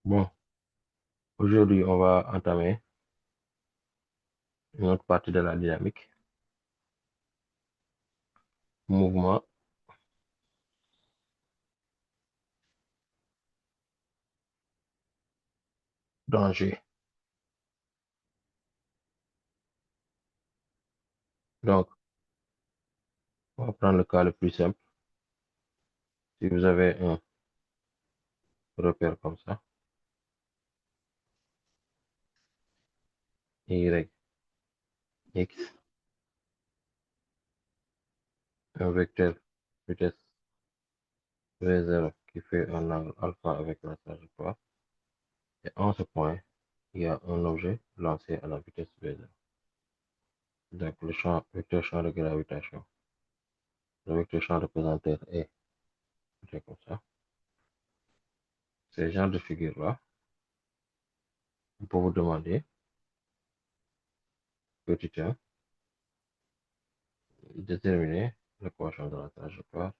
Bon, aujourd'hui, on va entamer une autre partie de la dynamique. Mouvement, danger. Donc, on va prendre le cas le plus simple. Si vous avez un repère comme ça, Y, X, un vecteur vitesse V0 qui fait un angle alpha avec la trajectoire. Et en ce point, il y a un objet lancé à la vitesse V0. Donc, le vecteur champ de gravitation. Le vecteur champ représenteur est comme ça. Ces genres de figures-là, on peut vous demander, petit 1, déterminer l'équation de la trajectoire.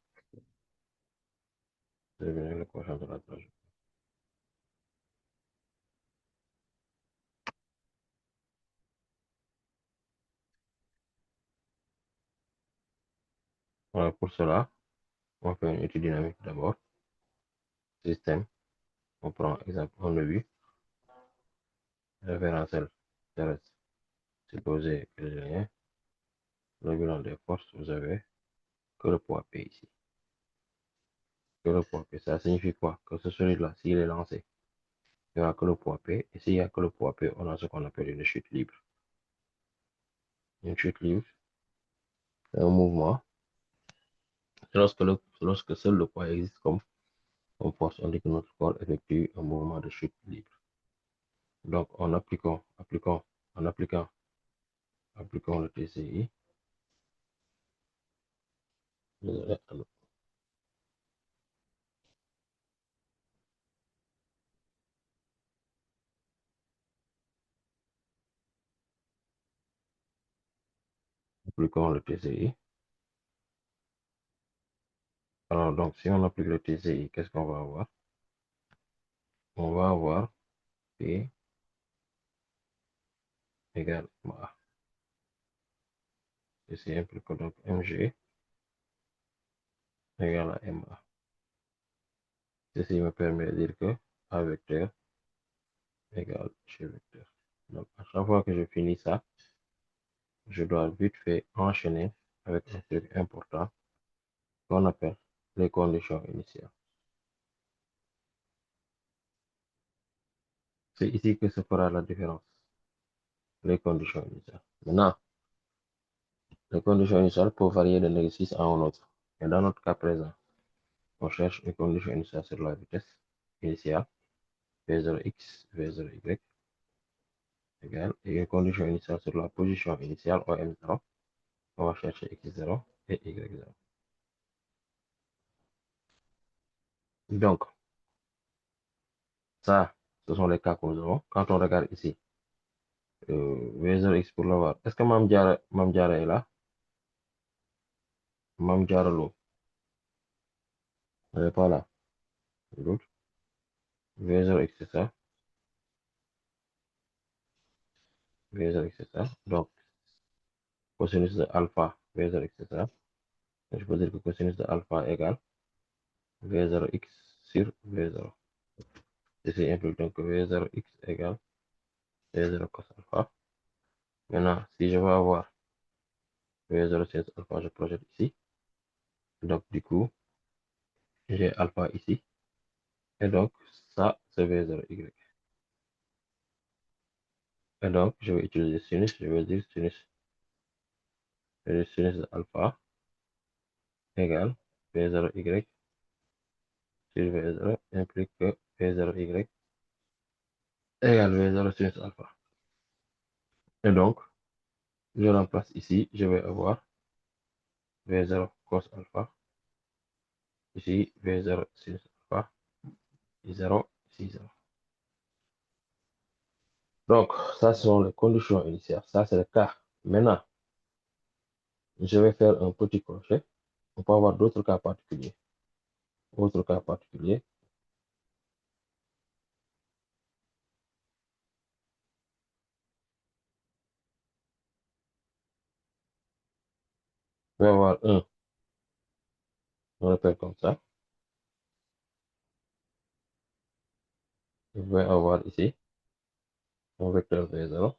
Déterminer l'équation de la trajectoire. Voilà, pour cela, on fait une étude dynamique d'abord. Système, on prend exemple 1 de 8. Référentiel terrestre, supposé que j'ai rien. Le bilan des forces, vous avez que le poids P ici. Que le poids P, ça signifie quoi? Que ce solide-là, s'il est lancé, il n'y aura que le poids P. Et s'il n'y a que le poids P, on a ce qu'on appelle une chute libre. Une chute libre, c'est un mouvement. Lorsque seul le poids existe comme force, on dit que notre corps effectue un mouvement de chute libre. Donc, en appliquant le TCI, appliquons le TCI. Alors, donc, si on applique le TCI, qu'est-ce qu'on va avoir? On va avoir P égale A. Ceci implique donc MG égale à MA. Ceci me permet de dire que A vecteur égale G vecteur. Donc, à chaque fois que je finis ça, je dois vite fait enchaîner avec un truc important qu'on appelle les conditions initiales. C'est ici que se fera la différence. Les conditions initiales. Maintenant, les conditions initiales peuvent varier d'un exercice à un autre. Et dans notre cas présent, on cherche une condition initiale sur la vitesse initiale, V0x, V0y, égale, et une condition initiale sur la position initiale, OM0. On va chercher x0 et y0. Donc, ça, ce sont les cas que nous avons. Quand on regarde ici, V0x pour l'avoir, est-ce que Mamdiara est là? Mamdiara Lo, elle n'est pas là. L'autre, V0x c'est ça. V0x c'est ça. Donc, cosinus de alpha, V0x c'est ça. Je peux dire que cosinus de alpha égale V0x sur V0. Ceci implique donc que V0x égale V0 cos alpha. Maintenant, si je veux avoir V0 sin alpha, je projette ici. Donc, du coup, j'ai alpha ici. Et donc, ça, c'est V0y. Et donc, je vais utiliser sinus. Je vais dire sinus. Le sinus de alpha égale V0y sur V0 implique que V0y égale V0 sinus alpha. Et donc, je remplace ici. Je vais avoir V0 cos alpha. Ici, V0 sinus alpha. I0, ici 0. Donc, ça, ce sont les conditions initiales. Ça, c'est le cas. Maintenant, je vais faire un petit crochet. On peut avoir d'autres cas particuliers. Autre cas particulier. Je vais avoir 1, on répète comme ça. Je vais avoir ici mon vecteur V0.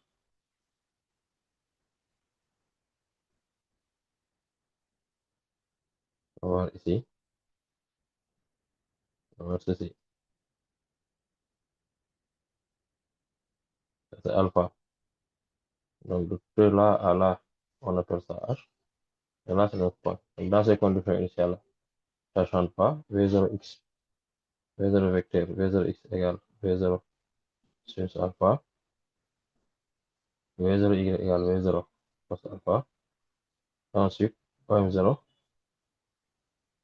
On va avoir ici, on va avoir ceci. C'est alpha. Donc, de là à là, on appelle ça H. Et là, c'est notre point. Donc, dans ces conditions initiales, ça ne change pas. V0x, V0 vecteur, V0x égale V0 sinus alpha. V0y égale V0 cos alpha. Ensuite, OM0,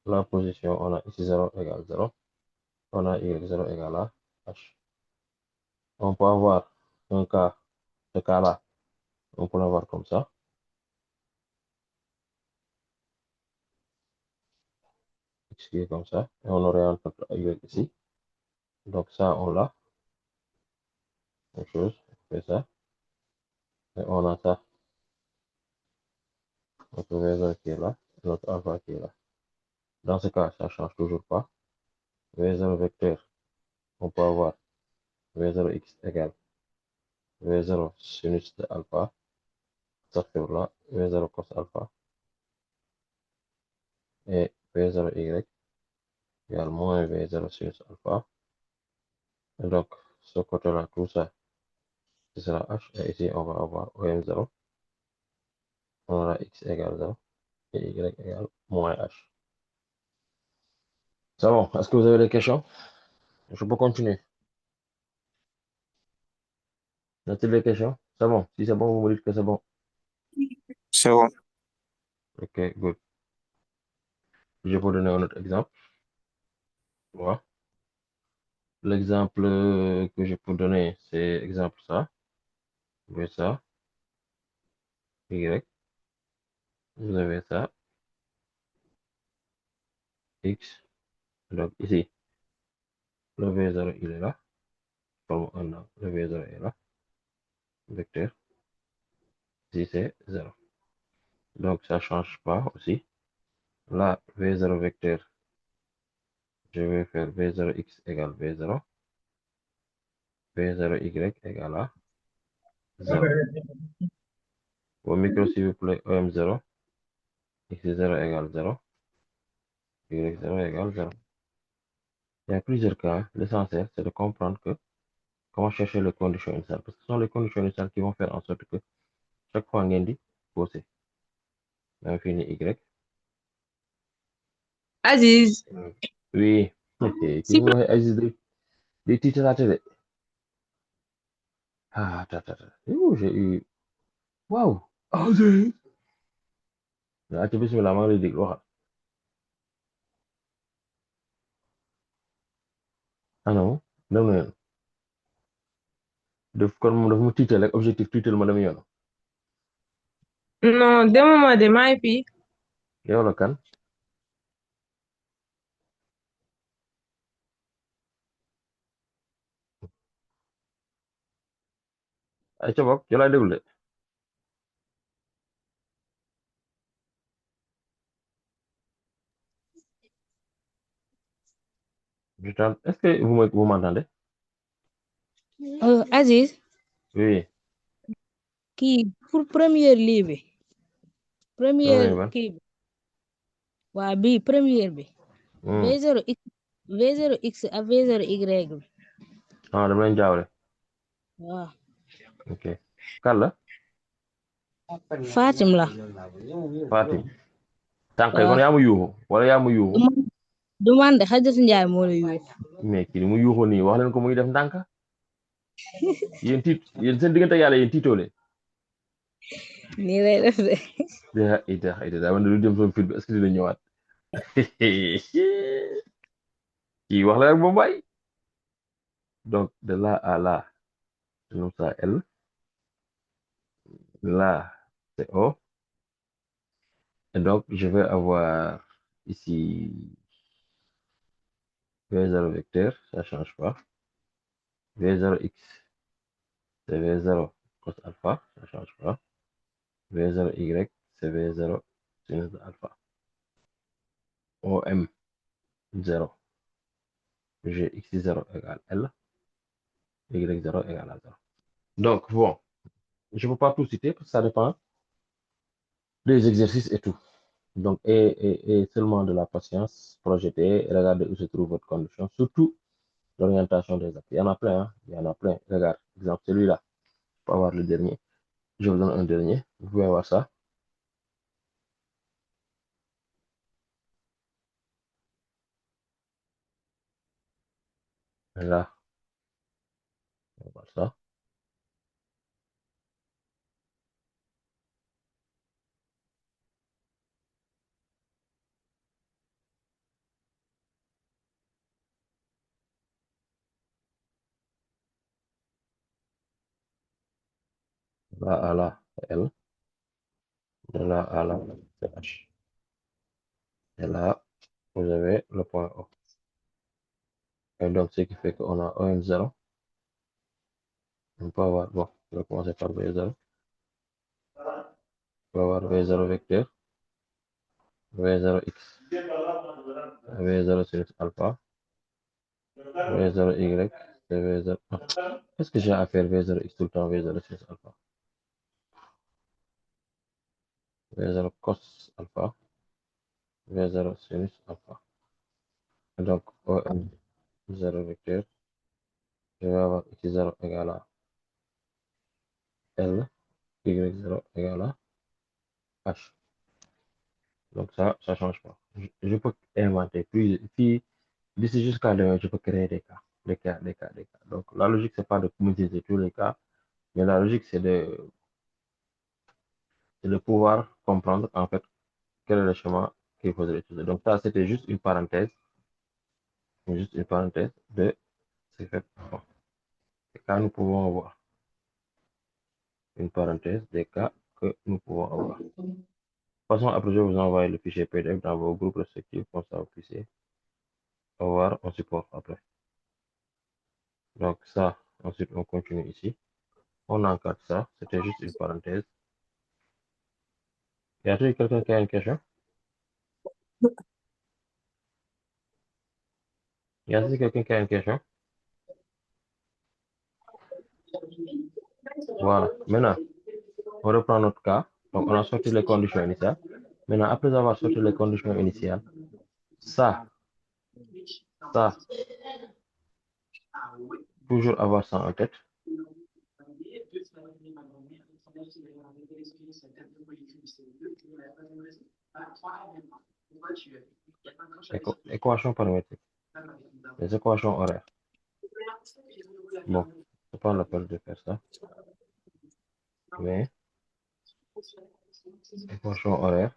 la position, on a ici 0 égale 0. On a y0 égale à H. On peut avoir un cas, ce cas-là, on peut l'avoir comme ça. X qui est comme ça. Et on oriente notre y ici. Donc ça, on l'a. Même chose, on fait ça. Et on a ça, notre V0 qui est là, et notre alpha qui est là. Dans ce cas, ça ne change toujours pas. V0 vecteur, on peut avoir V0x égale V0 sinus de alpha. Ça fait là, V0 cos alpha. Et V0y égale moins V0 sinus alpha. Et donc, ce côté-là, tout ça, ce sera H. Et ici, on va avoir OM0. On aura X égale 0 et Y égale moins H. C'est bon. Est-ce que vous avez des questions? Je peux continuer. Y a-t-il des questions? C'est bon. Si c'est bon, vous me dites que c'est bon. C'est bon. Ok, good. Je peux donner un autre exemple. Voilà. L'exemple que je peux donner, c'est exemple ça. Vous avez ça, Y. Vous avez ça, X. Donc ici, le V0, il est là. Comme on a le V0 est là. Vecteur. Ici, c'est 0. Donc ça ne change pas aussi. Là, V0 vecteur, je vais faire V0x égale V0. V0y égale à 0. Au micro, s'il vous plaît, OM0, X0 égale 0, Y0 égale 0. Il y a plusieurs cas. L'essentiel, c'est de comprendre que comment chercher les conditions initiales. Parce que ce sont les conditions initiales qui vont faire en sorte que chaque fois ngeen di posé. Même fii ni Y. Aziz, Oui. si Kii mu waxee Aziz day tiitalaate de. Ah, j'ai eu. Waouh. Aziz. Ah, ci bismillah, maa ngi lay déglu waxal. Ah non, dem na yoon. Kon moom dafa ma tiital rek objectif tiital ma dem yoon. non demuma de maa ngi fi. Yow la kan? Ay ca bokk, yow laay déglu de. Est-ce que vous m'entendez? Aziz, Oui. kii pour première lii bi première Damay ban. kii bi waa bii première bi Hmm. V0x V0x ak V0y bi Ah, dama leen jaawale. waaw Ok. Kan la? Fatim la Fatim. Tànk yi waaw kon yaa ma yuuxu wala yaa ma yuuxu. du man de Xajatu Njaay moo la yuux Mais kii ni mu yuuxu nii wax leen ko muy def ndànk. Yéen seen diggante yàlla yéen tiitoole. nii lay def de Daa man lu jëm sama fit bi est-ce que dina ñëwaat. Kii wax la rek ba bàyyi. Donc de là à là, c'est comme ça L. Là, c'est O. Et donc je vais avoir ici V0 vecteur, ça ne change pas. V0x, c'est V0 cos alpha, ça ne change pas. V0y, c'est V0 cosinus de alpha. OM 0, Gx0 égale L, Y0 égale à 0. Donc, bon, je ne peux pas tout citer parce que ça dépend des exercices et tout. Donc, et seulement de la patience, projeter, regarder où se trouve votre condition, surtout l'orientation des actes. Il y en a plein, hein? Il y en a plein. Regarde, exemple, celui-là, je peux avoir le dernier. Je vous donne un dernier. Vous pouvez avoir ça. Là, on va voir ça. Là à là, c'est L. De là à là, c'est H. Et là, vous avez le point O. Et donc, ce qui fait qu'on a OM0. On peut avoir, bon, je vais commencer par V0. On peut avoir V0 vecteur, V0x, V0 sinus alpha, V0y, c'est V0. Est-ce que j'ai à faire V0x tout le temps, V0 sinus alpha? V0 cos alpha, V0 sinus alpha. Et donc, OM0 vecteur, je vais avoir x0 égale à L, y0 égale à H. Donc ça ne change pas. Je peux inventer plus. Puis, d'ici jusqu'à demain, je peux créer des cas. Des cas, des cas, des cas. Donc la logique, c'est pas de maîtriser tous les cas, mais la logique, c'est de pouvoir comprendre en fait quel est le chemin qu'il faudrait utiliser. Donc ça, c'était juste une parenthèse de ces faits. Bon, des cas, nous pouvons avoir une parenthèse des cas que nous pouvons avoir. De toute façon, après, je vais vous envoyer le fichier PDF dans vos groupes respectifs, comme ça vous puissiez avoir un support après. Donc ça, ensuite on continue ici. On encadre ça. C'était juste une parenthèse. Y a-t-il quelqu'un qui a une question? Y a-t-il quelqu'un qui a une question? Voilà. Maintenant, on reprend notre cas. Donc on a sorti les conditions initiales. Maintenant, après avoir sorti les conditions initiales, ça, toujours avoir ça en tête. Équation paramétrique. Les équations horaires. Bon, c'est pas la peine de faire ça. Mais, équation horaire.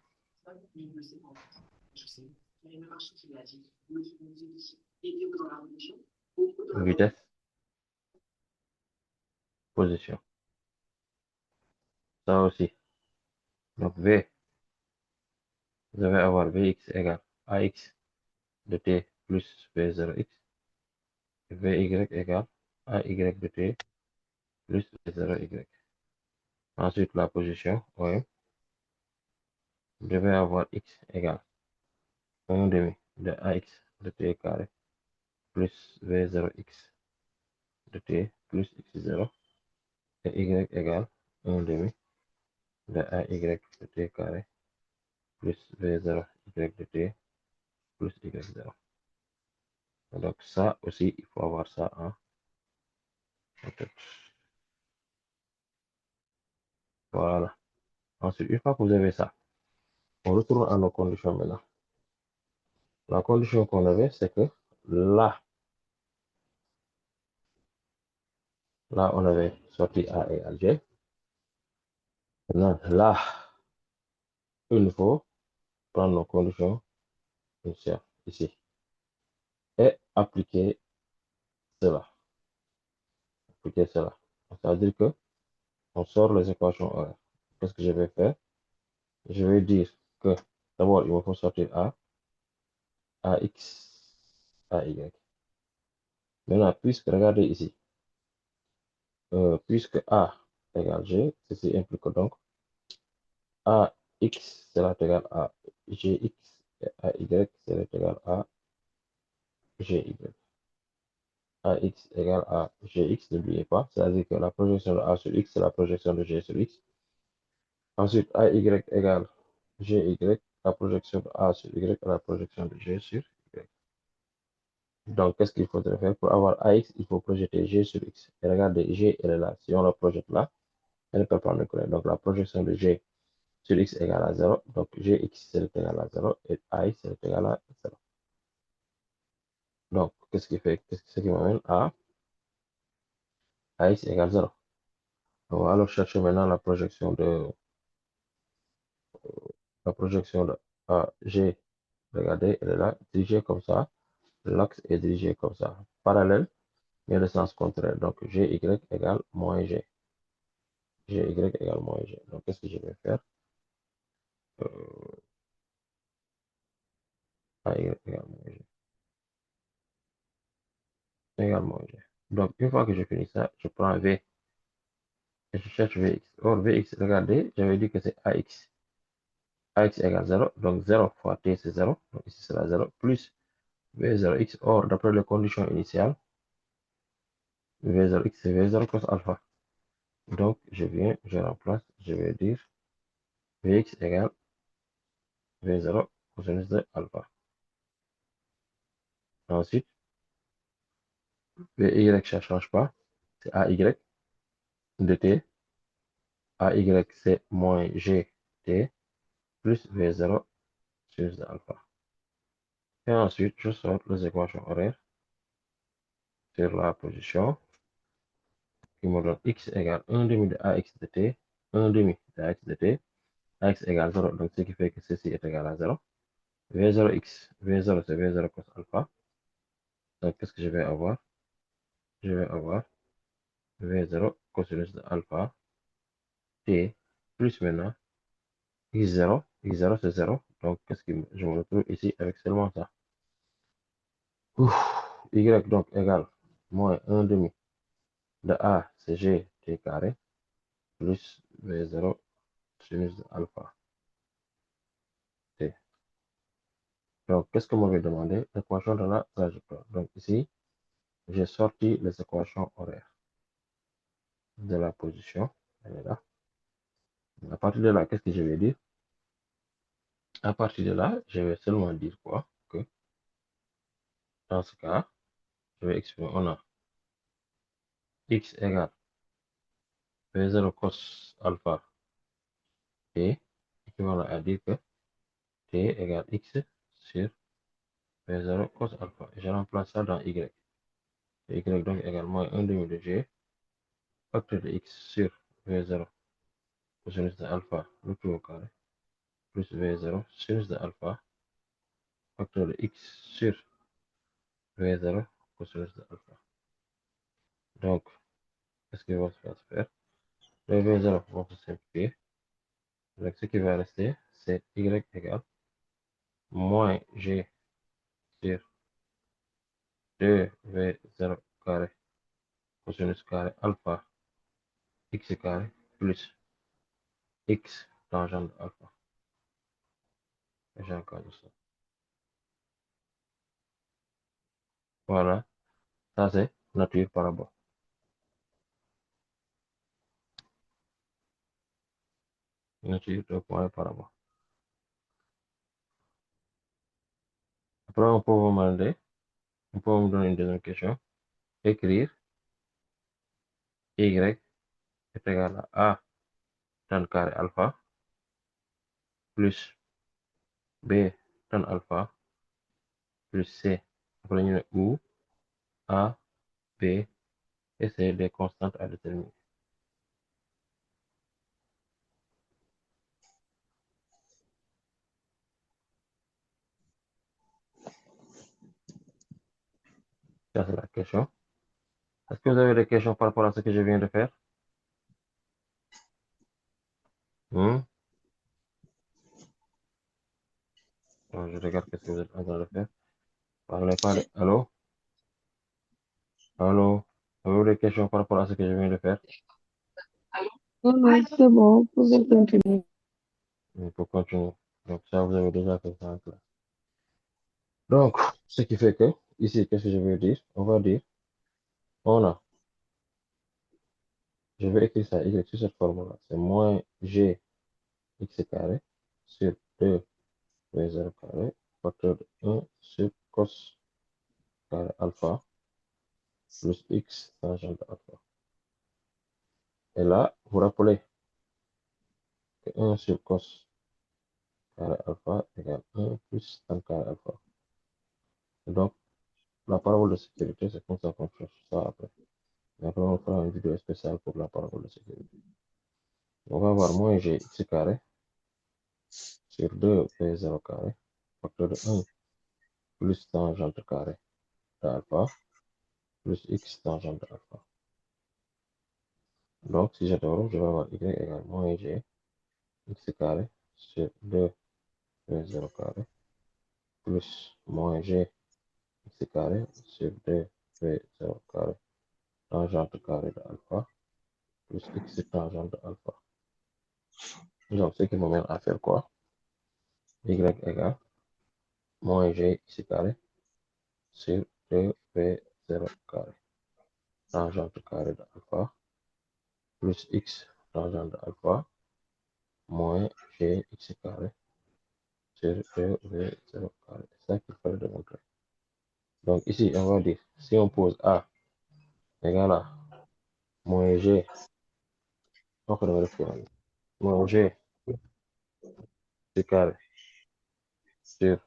Vitesse. Position. Ça aussi. Donc, V. Vous allez avoir Vx égale AX de T plus V0x. Et Vy égale AY de T plus V0y. Ensuite, la position OM. Vous devez avoir x égale 1 demi de AX de T carré plus V0x de T plus x0. Et y égale 1 demi de AY de T carré plus V0y de T plus y0. Donc ça aussi, il faut avoir ça en tête. Voilà. Ensuite, une fois que vous avez ça, on retourne à nos conditions maintenant. La condition qu'on avait, c'est que là, on avait sorti A égale G. Maintenant, là, il faut prendre nos conditions initiales ici et appliquer cela. Appliquer cela. Ça veut dire que on sort les équations horaires. Qu'est-ce que je vais faire? Je vais dire que d'abord, il me faut sortir A, AX, AY. Maintenant, puisque, regardez ici, puisque A égale G, ceci implique donc A X sera égal à Gx et AY sera égal à Gy. AX égale à Gx, n'oubliez pas, c'est-à-dire que la projection de A sur X, c'est la projection de G sur X. Ensuite, AY égale Gy, la projection de A sur Y à la projection de G sur Y. Donc, qu'est-ce qu'il faudrait faire pour avoir AX? Il faut projeter G sur X. Et regardez, G, elle est là. Si on la projette là, elle est perpendiculaire. Donc, la projection de G sur X égale à 0. Donc, Gx, c'est égal à 0 et AX, c'est égal à 0. Donc, qu'est-ce qui fait? Ce qui m'amène à AX égale 0. On va alors chercher maintenant la projection de G. Regardez, elle est là, dirigée comme ça. L'axe est dirigé comme ça. Parallèle, mais le sens contraire. Donc, Gy égale moins G. Gy égale moins G. Donc, qu'est-ce que je vais faire? AY égale moins G. Égale moins G. Donc, une fois que j'ai fini ça, je prends V et je cherche Vx. Or, Vx, regardez, j'avais dit que c'est AX. AX égale 0. Donc, 0 fois T, c'est 0. Donc, ici, c'est la 0 plus V0x. Or, d'après les conditions initiales, V0x, c'est V0 cos alpha. Donc, je remplace, je vais dire Vx égale V0 cosinus de alpha. Ensuite, Vy, ça ne change pas. C'est AY de t. AY, c'est moins GT plus V0 sinus de alpha. Et ensuite, je sors les équations horaires sur la position qui me donne x égale 1 demi de AX de t, 1 demi de AX de t, AX égale 0, donc ce qui fait que ceci est égal à 0. V0x, V0 c'est V0 cos alpha. Donc, qu'est-ce que je vais avoir? Je vais avoir V0 cosinus de alpha t plus maintenant x0. X0 c'est 0. Donc, qu'est-ce que je me retrouve ici avec seulement ça? Ouf, y donc égale moins 1 demi de A, c'est G t carré plus V0 sinus de alpha t. Donc, qu'est-ce que m'avait demandé? L'équation de la trajectoire. Donc, ici, j'ai sorti les équations horaires de la position. Elle est là. À partir de là, qu'est-ce que je vais dire? À partir de là, je vais seulement dire quoi? Que dans ce cas, je vais exprimer, on a x égale V0 cos alpha t, équivalent à dire que t égale x sur V0 cos alpha. Et je remplace ça dans y. Et y donc égale moins 1 demi de g, facteur de x sur V0 cosinus de alpha, le tout au carré, plus V0 sinus de alpha, facteur de x sur V0 cosinus de alpha. Donc, qu'est-ce qui va se faire? Le V0 va se simplifier. Donc, ce qui va rester, c'est y égale moins g sur 2v0 carré cosinus carré alpha x carré plus x tangente de alpha. Et j'encadre ça. Voilà, ça c'est nature parabole. Nature de point parabole. Après, on peut vous demander, on peut me donner une deuxième question. Écrire y est égal à a tan carré alpha plus b tan alpha plus c. Après, ñu ne où a, b et c des constantes à déterminer. Ça, c'est la question. Est-ce que vous avez des questions par rapport à ce que je viens de faire? Je regarde ce que vous êtes en train de faire. Parlez, parlez. Allô? Allô? Avez-vous des questions par rapport à ce que je viens de faire? Non, non, c'est bon, vous pouvez continuer. On peut continuer. Donc, ça, vous avez déjà fait ça en classe. Donc, ce qui fait que, ici, qu'est-ce que je veux dire? On va dire, je vais écrire ça, Y sur cette forme-là. C'est moins G x carré sur 2 V0 carré, facteur de 1 sur cos carré alpha plus x tangente alpha. Et là, vous rappelez que 1 sur cos carré alpha égale 1 plus tan carré alpha. Et donc, la parabole de sécurité, c'est comme ça qu'on cherche ça après. Et après, on fera une vidéo spéciale pour la parabole de sécurité. On va avoir moins g x carré sur 2 v0 carré, facteur de 1 plus tangente carré d'alpha plus x tangente alpha. Donc, si j'adore, je vais avoir y égale moins g x carré sur 2 v0 carré plus moins g x carré sur 2 v0 carré tangente carré d'alpha plus x tangente alpha. Donc, ce qui m'amène à faire quoi? Y égale moins g x carré sur 2 v0 carré tangente carré d'alpha plus x tangente alpha moins g x carré sur 2 v0 carré. C'est ça qu'il fallait démontrer. Donc ici, on va dire, si on pose A égale à moins G, donc on va faire moins G c'est carré sur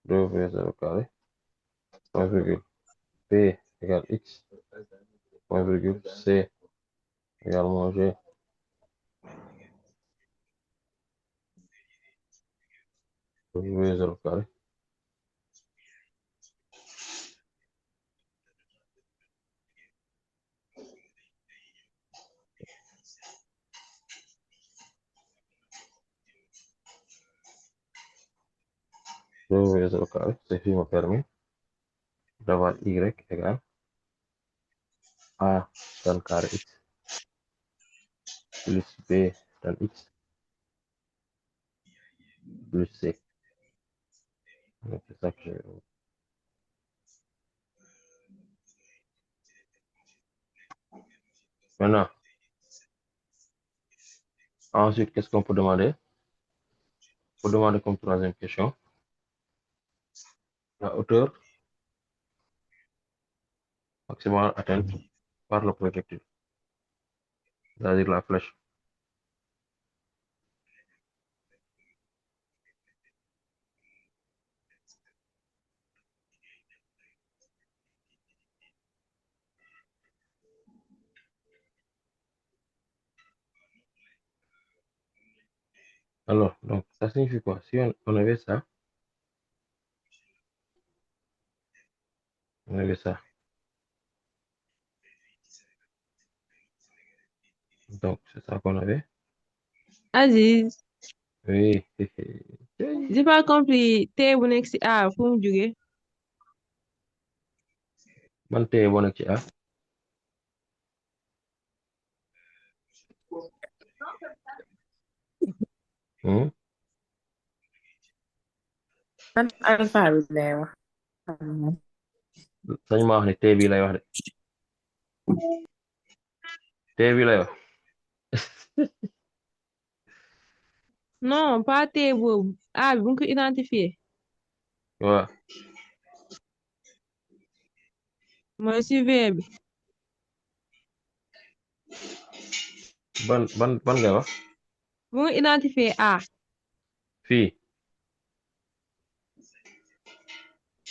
2v0 carré, point virgule P égale X, point virgule C égale moins G. V0 carré. V0 carré, c'est qui m'a permis d'avoir Y égale A tan carré X plus B tan X plus C. Donc c'est ça que je... Maintenant, ensuite, qu'est-ce qu'on peut demander? On peut demander comme troisième question la hauteur maximale atteinte par le projectile, c'est-à-dire la flèche. Alors, donc, ça signifie quoi? Si on avait ça, on avait ça. Donc, c'est ça qu'on avait. Aziz, Oui. j'ai pas compris T bu nekk ci A fu mu jóge. Man tey boo nekk ci A. Man alpha bi lay wax. Sañ ma wax ne tey bii lay wax de. Tey bii lay wax. Non, pas T boobu A bi bu ko identifié waaw. mooy ci V bi. ban ngay wax. Bu nga identifié A Fii.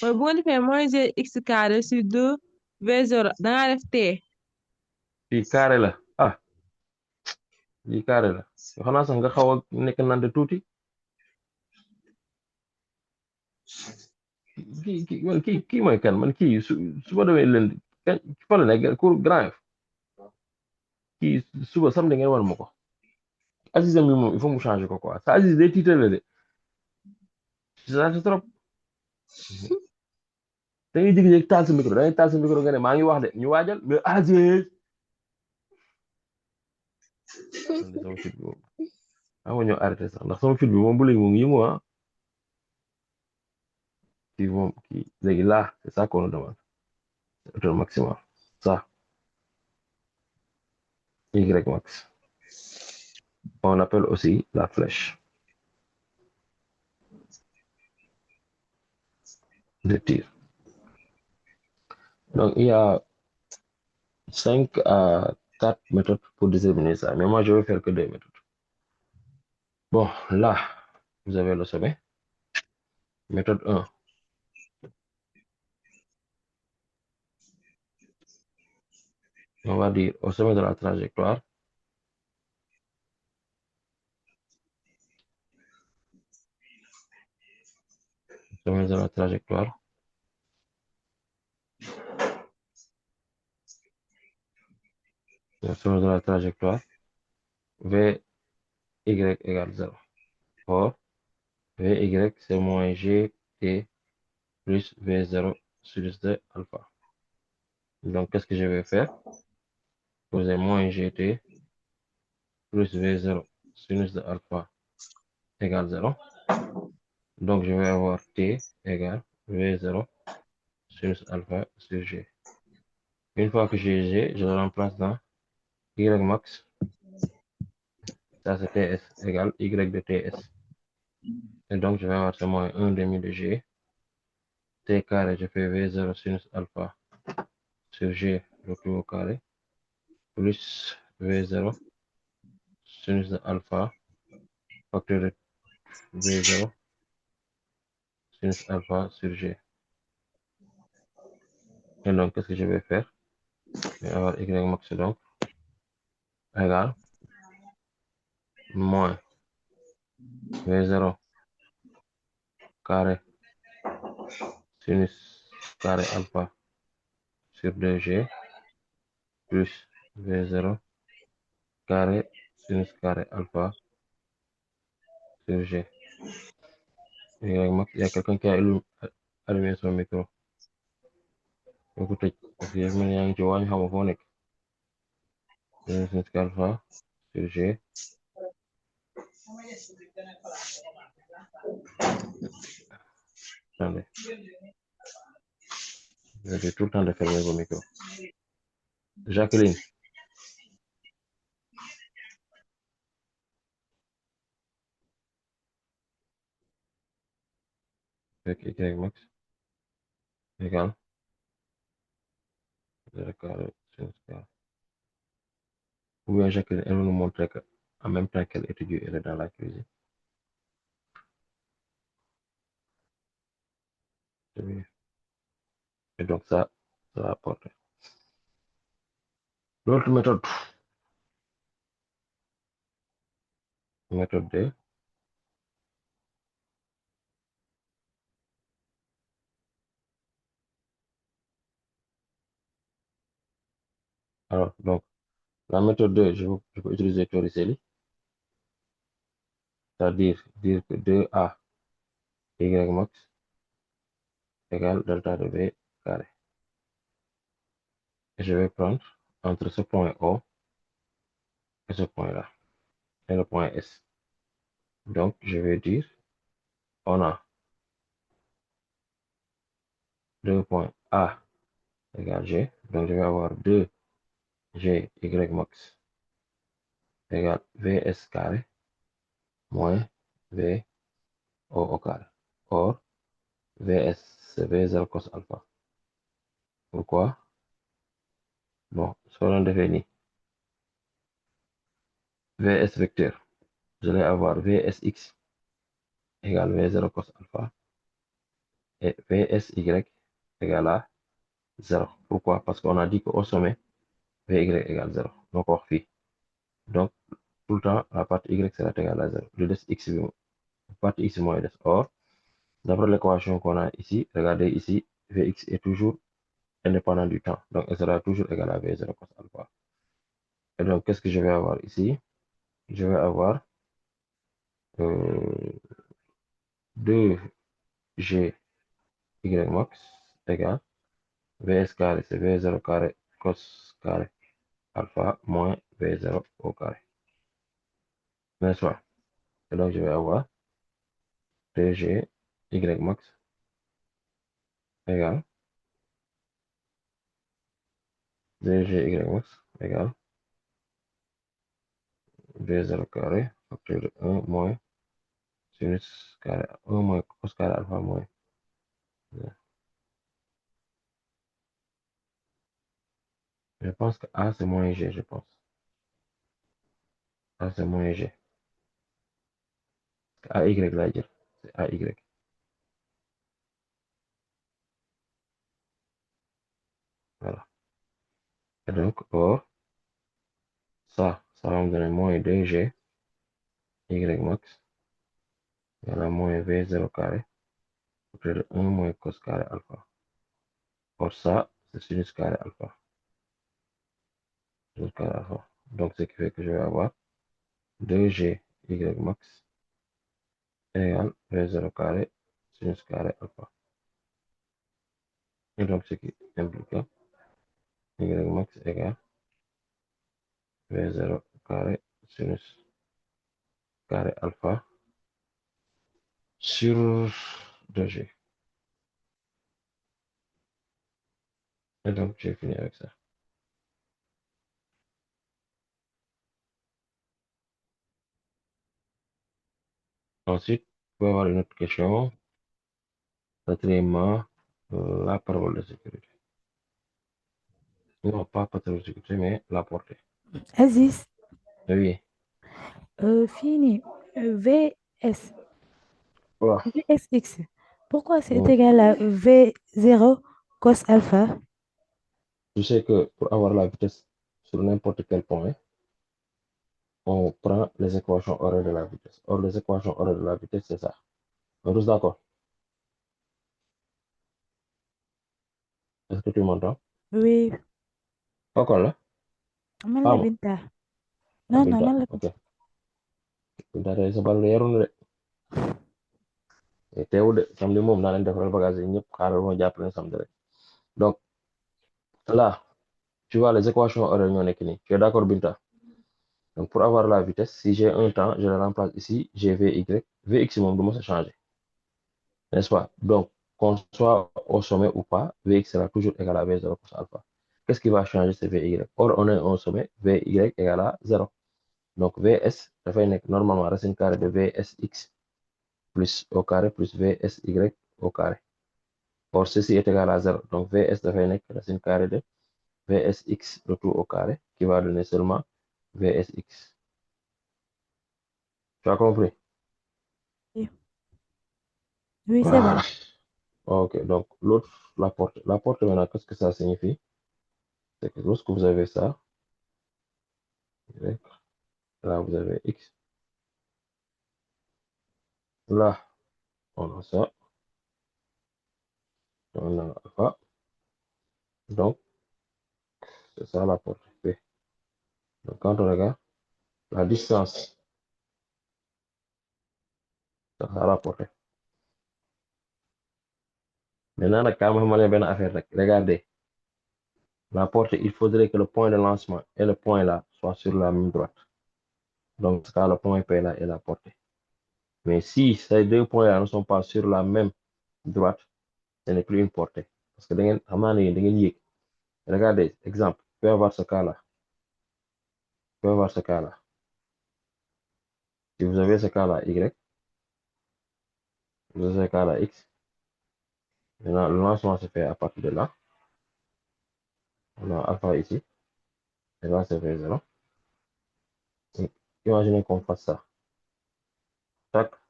mooy bu nga defee moins G x carré sur 2 V0 dangaa def T. Fii carré la ah lii carré la xanaa sax nga xaw a nekk nande tuuti. kii mooy kan man kii su ma demee leen fa la nekk cour Grand Yoff kii suba samedi ngeen wan ma ko. Aziz mi moom il faut mu changer ko quoi sa Aziz day tiitale de c'est trop da ngay jékki-jékki taal sa micro da ngay taal sa micro nga ne maa ngi wax de ñu waajal mais Aziz on va arrêter ça ndax sama fit bi moom bu léegi mu ngi yëngu ah kii moom kii léegi là c'est ça qu'on nous demande c'est hauteur maximale ça y max on appelle aussi la flèche de tir. Donc il y a 5 à 4 méthodes pour déterminer ça, mais moi je vais faire que 2 méthodes. Bon, là, vous avez le sommet. Méthode 1. On va dire au sommet de la trajectoire, sommet de la trajectoire, au sommet de la trajectoire, Vy égale 0. Or, Vy c'est moins gt plus V0 sinus de alpha. Donc, qu'est-ce que je vais faire? Poser moins gt plus V0 sinus de alpha égale 0. Donc, je vais avoir t égale V0 sinus alpha sur g. Une fois que j'ai g, je le remplace dans y max. Ça, c'est ts égale y de ts. Et donc, je vais avoir moins 1 demi de g. T carré, je fais V0 sinus alpha sur g, le tout au carré, plus V0 sinus de alpha, facteur de V0 sinus alpha sur g. Et donc, qu'est-ce que je vais faire? Je vais avoir y max donc égale moins V0 carré sinus carré alpha sur 2g plus V0 carré sinus carré alpha sur g. Y max, il y a quelqu'un qui a allumé son micro. Écoutez, parce que je me suis dit, sinus alpha sur g. Attendez, j'ai tout le temps de fermer vos micros. Jacqueline. Avec y max égale 0 carré sinus carré. Ou bien Jacqueline, elle va nous montrer qu'en même temps qu'elle étudie, elle est dans la cuisine. Et donc ça va apporter. L'autre méthode, méthode 2. Alors, donc, la méthode 2, je peux utiliser Torricelli, c'est-à-dire dire que 2A y max égale delta de V carré. Et je vais prendre entre ce point O et ce point-là, et le point S. Donc, je vais dire, on a 2 points A égale G, donc je vais avoir 2G y max égale Vs carré moins V au carré. Or, Vs, c'est V0 cos alpha. Pourquoi? Bon, sur on définit Vs vecteur, je vais avoir Vsx égale V0 cos alpha et Vsy égale à 0. Pourquoi? Parce qu'on a dit qu'au sommet, Vy égale 0. Donc, on refait. Donc, tout le temps, la partie y sera égale à 0. Le des x, la partie x moins des. Or, d'après l'équation qu'on a ici, regardez ici, Vx est toujours indépendant du temps. Donc, elle sera toujours égale à V0 cos alpha. Et donc, qu'est-ce que je vais avoir ici? Je vais avoir 2G y max égale Vs carré, c'est V0 carré cos carré alpha moins V0 au carré. N'est-ce pas? Et donc, je vais avoir 2G Y max égale 2G Y max égale V0 carré facteur de 1 moins sinus carré 1 moins cos carré alpha moins. Je pense que A c'est moins G, je pense. A c'est moins G. AY là dire. C'est AY. Voilà. Et donc, or, ça va me donner moins 2G Y max égale moins V0 carré facteur de 1 moins cos carré alpha. Or, ça, c'est sinus carré alpha. Sinus carré alpha. Donc, ce qui fait que je vais avoir 2G Y max égale V0 carré sinus carré alpha. Et donc, ce qui implique Y max égale V0 carré sinus carré alpha sur 2G. Et donc, j'ai fini avec ça. Ensuite, on va avoir une autre question. Quatrièmement, la parole de sécurité. Non, pas parole de sécurité, mais la portée. Aziz, Oui. fini. VS. Voilà. VSX. Pourquoi c'est Donc, égal à V0 cos alpha? tu sais que pour avoir la vitesse sur n'importe quel point, on prend les équations horaires de la vitesse. Or, les équations horaires de la vitesse, c'est ça. On est tous d'accord? Est-ce que tu m'entends? Oui. Encore là? Man la Pas moi. Binta. Ah, Non, non, Binta. man la Ok. Binta. Binta tey sa bal yeeru na de. Et teewul de samedi moom naa leen defaral bagage yi ñëpp xaaral ma jàpp leen samedi rek. Donc, là, tu vois, les équations horaires ñoo nekk nii. Tu es d'accord, Binta? Donc, pour avoir la vitesse, si j'ai un temps, je le remplace ici, j'ai Vy. Vx moom du ma sa changer. N'est-ce pas? Donc, qu'on soit au sommet ou pas, Vx sera toujours égal à V0 cos alpha. Qu'est-ce qui va changer? C'est Vy. Or, on est au sommet, Vy égale à 0. Donc, Vs dafay nekk normalement racine carrée de Vsx plus au carré plus Vsy au carré. Or, ceci est égal à 0. Donc, Vs dafay nekk racine carrée de Vsx le tout au carré qui va donner seulement Vsx. Tu as compris? Oui, oui, c'est bon. Voilà. Ok, donc l'autre, la porte. La porte maintenant, qu'est-ce que ça signifie? C'est que lorsque vous avez ça, Y, là vous avez X, là on a ça, on a alpha, donc c'est ça la porte P. Donc quand on regarde la distance, c'est ça la portée. Maintenant, quand même, une affaire, regardez, la portée, il faudrait que le point de lancement et le point là soient sur la même droite. Donc, ce cas, le point P là est la portée. Mais si ces deux points là ne sont pas sur la même droite, ce n'est plus une portée. Parce que regardez, exemple, tu peux avoir ce cas-là. Tu peux avoir ce cas-là. Si vous avez ce cas-là Y, vous avez ce cas-là X. Maintenant, le lancement se fait à partir de là. On a alpha ici. Et là, c'est V0. Imaginez qu'on fasse ça.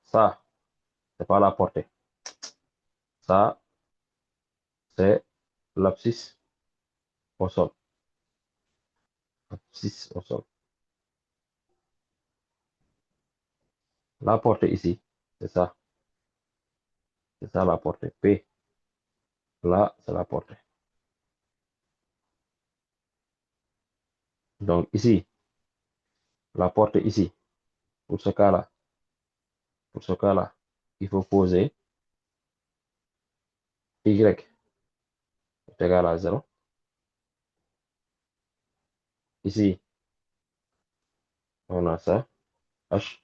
Ça, c'est pas la portée. Ça, c'est l'abscisse au sol. Abscisse au sol. La portée ici, c'est ça. C'est ça la portée. P. Là, c'est la portée. Donc ici, la portée ici, pour ce cas-là, il faut poser Y est égal à 0. Ici, on a ça, H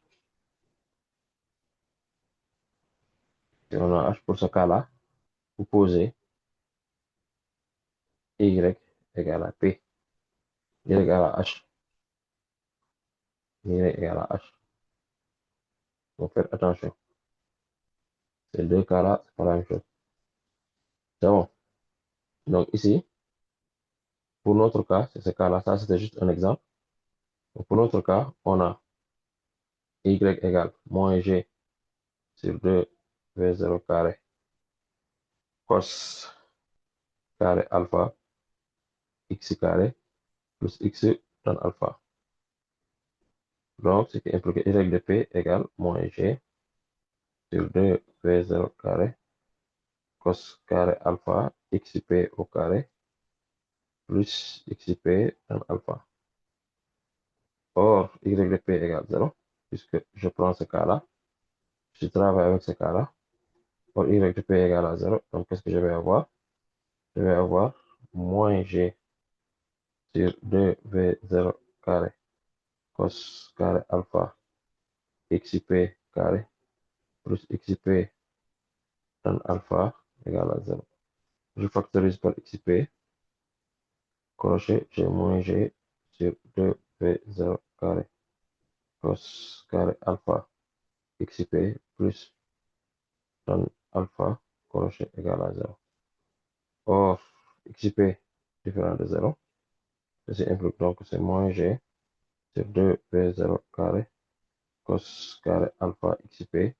Et on a H pour ce cas-là, vous posez Y égale à P. Y égale à H. Y égale à H. Donc faites attention. Ces deux cas-là, c'est pas la même chose. C'est bon. Donc ici, pour notre cas, c'est ce cas-là. Ça, c'était juste un exemple. Donc, pour notre cas, on a Y égale moins G sur 2 V0 carré cos carré alpha X carré plus X tan alpha. Donc, ce qui implique Y de P égale moins G sur 2 V0 carré cos carré alpha XP au carré plus XP tan alpha. Or, Y de P égale 0, puisque je prends ce cas-là, je travaille avec ce cas-là. Or, Y de P égale à 0, donc qu'est-ce que je vais avoir? Je vais avoir moins G sur 2V0 carré cos carré alpha XP carré plus XP tan alpha égale à 0. Je factorise par XP, crochet, j'ai moins G sur 2V0 carré cos carré alpha XP plus tan alpha crochet égale à 0. Or, XP différent de 0, ceci implique donc que c'est moins G sur 2V0 carré cos carré alpha XP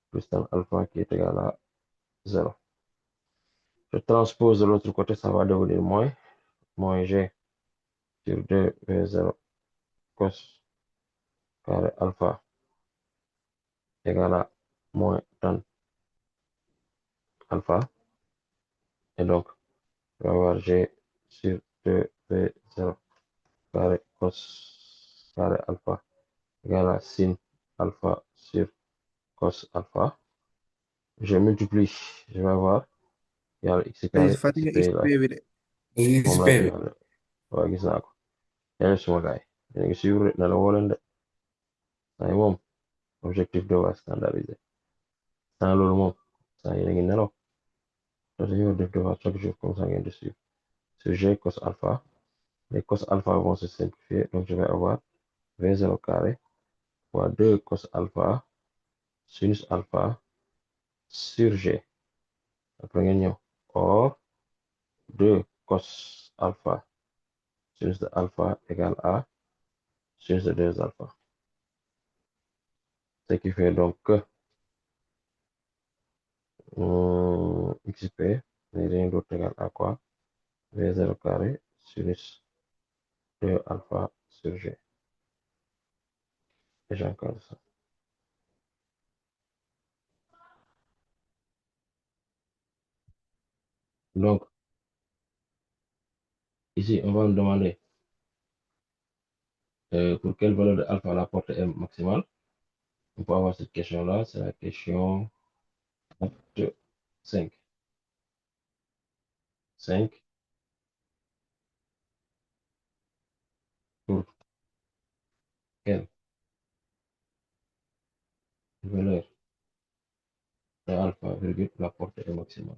plus tan alpha qui est égal à 0. Je transpose de l'autre côté, ça va devenir moins G sur 2V0 cos carré alpha égale à moins tan alpha. Et donc, je vais avoir G sur 2V0 carré cos carré alpha égale à sin alpha sur cos alpha. Je multiplie, je vais avoir, il y a le x carré Fatiga xp là, XP bi de. moom laa indaale waaw gis naa ko yéen suma gaay yéen a ngi suivre na la woo leen de saa moom objectif de waa standardisé sans loolu moom saa yéen a ngi nelaw te dañoo def devoir chaque jour comme ça ngeen di suivre sur g cos alpha les cos alpha vont se simplifier donc je vais avoir v0 carré fois 2 cos alpha sinus alpha sur g après ngeen ñëw or 2 cos alpha sinus de alpha égale à sinus de 2 alpha. Ce qui fait donc que XP n'est rien d'autre égal à quoi? V0 carré sinus 2 alpha sur G. Et j'encadre ça. Donc, ici, on va me demander pour quelle valeur de alpha la portée est maximale. On peut avoir cette question-là, c'est la question 5. 5 pour quelle valeur de alpha, virgule, la portée est maximale.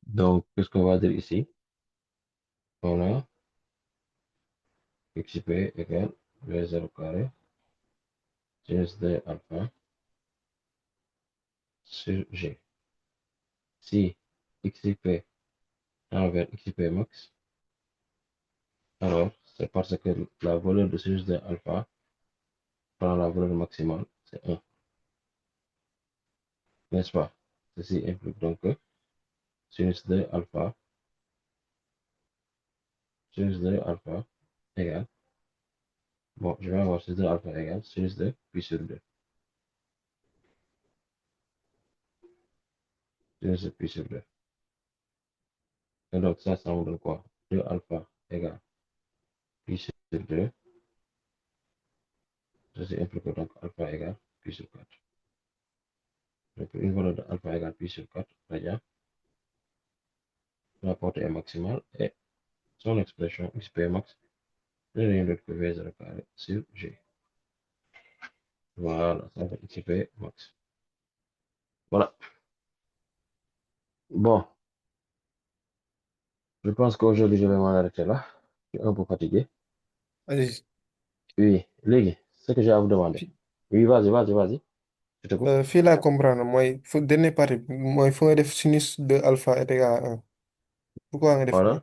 Donc, qu'est-ce qu'on va dire ici? On a XP égale V0 carré sinus de alpha sur G. Si XP tend vers XP max, alors c'est parce que la valeur de sinus de alpha prend la valeur maximale, c'est 1, n'est-ce pas? Ceci implique donc que sinus de alpha égale, bon, je vais avoir sinus de alpha égale sinus de pi sur 2. Sinus de pi sur 2. Et donc ça me donne quoi? 2 alpha égale pi sur 2. Ceci implique donc alpha égale pi sur 4. Donc, une valeur de alpha égale pi sur 4 radian. La portée est maximale et son expression xp max n'est rien d'autre que v0 carré sur g. Voilà, ça fait xp max. Voilà. Bon, je pense qu'aujourd'hui, je vais m'en arrêter là. Je suis un peu fatigué. Allez, Oui, Légui, ce que j'ai à vous demander. Oui, vas-y. Je t'écoute. fii laa comprendre mooy fu dernier partie bi mooy fu nga def sinus de alpha est égal à 1. Pourquoi nga def Voilà. loolu?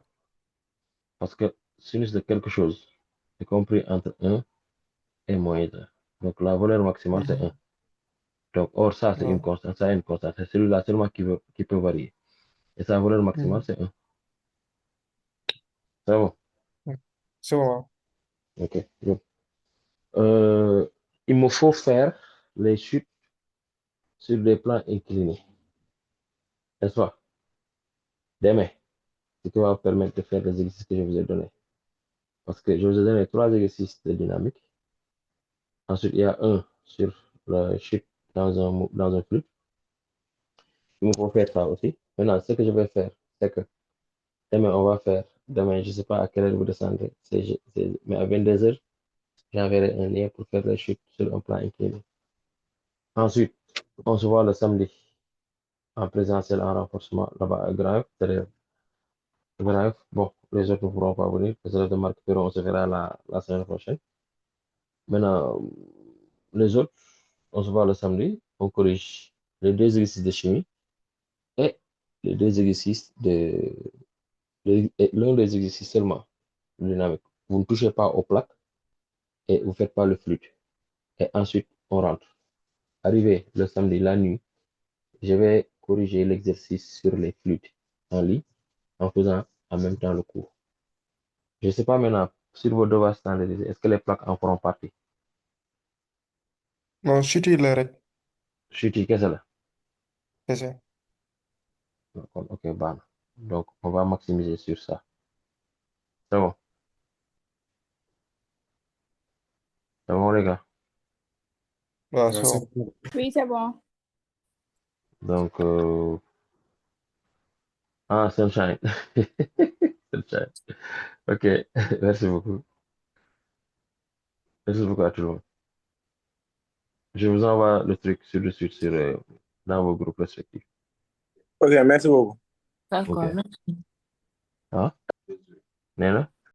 Parce que sinus de quelque chose est compris entre 1 et moins 1. Donc, la valeur maximale, c'est 1. Donc, or, ça, c'est une waaw constante. Ça, une constante. C'est celui-là seulement qui peut varier. Et sa valeur maximale, c'est 1. C'est bon. c'est bon waaw. Ok. Good. Il me faut faire les chutes sur des plans inclinés. N'est-ce pas? Demain, ce qui va me permettre de faire les exercices que je vous ai donnés. Parce que je vous ai donné 3 exercices de dynamique. Ensuite, il y a un sur la chute dans un flux. Il me faut faire ça aussi. Maintenant, ce que je vais faire, c'est que demain, je ne sais pas à quelle heure vous descendrez, mais à 22h, j'enverrai un lien pour faire les chutes sur un plan incliné. Ensuite, on se voit le samedi en présentiel en renforcement là-bas à Grave. Grave. Bon, les autres ne pourront pas venir. Les élèves de Marc Perron, on se verra la semaine prochaine. Maintenant, les autres, on se voit le samedi. On corrige les 2 exercices de chimie et les 2 exercices l'un des exercices seulement dynamique. Vous ne touchez pas aux plaques et vous ne faites pas le fluide. Et ensuite, on rentre. Arrivé le samedi, la nuit, je vais corriger l'exercice sur les fluides en ligne en faisant en même temps le cours. Je ne sais pas maintenant, sur vos devoirs standardisés, est-ce que les plaques en feront partie? Non chute yi la rek Chute yi kese la. kese. Ok, baax na. Donc, on va maximiser sur ça. C'est bon. C'est bon, les gars. waaw c'est bon. Oui, c'est bon. Donc, sunshine. Sunshine. Ok, merci beaucoup. Merci beaucoup à tout le monde. Je vous envoie le truc sur le suite dans vos groupes respectifs. Ok, merci beaucoup. D'accord, Ok. merci. Ah, Nena?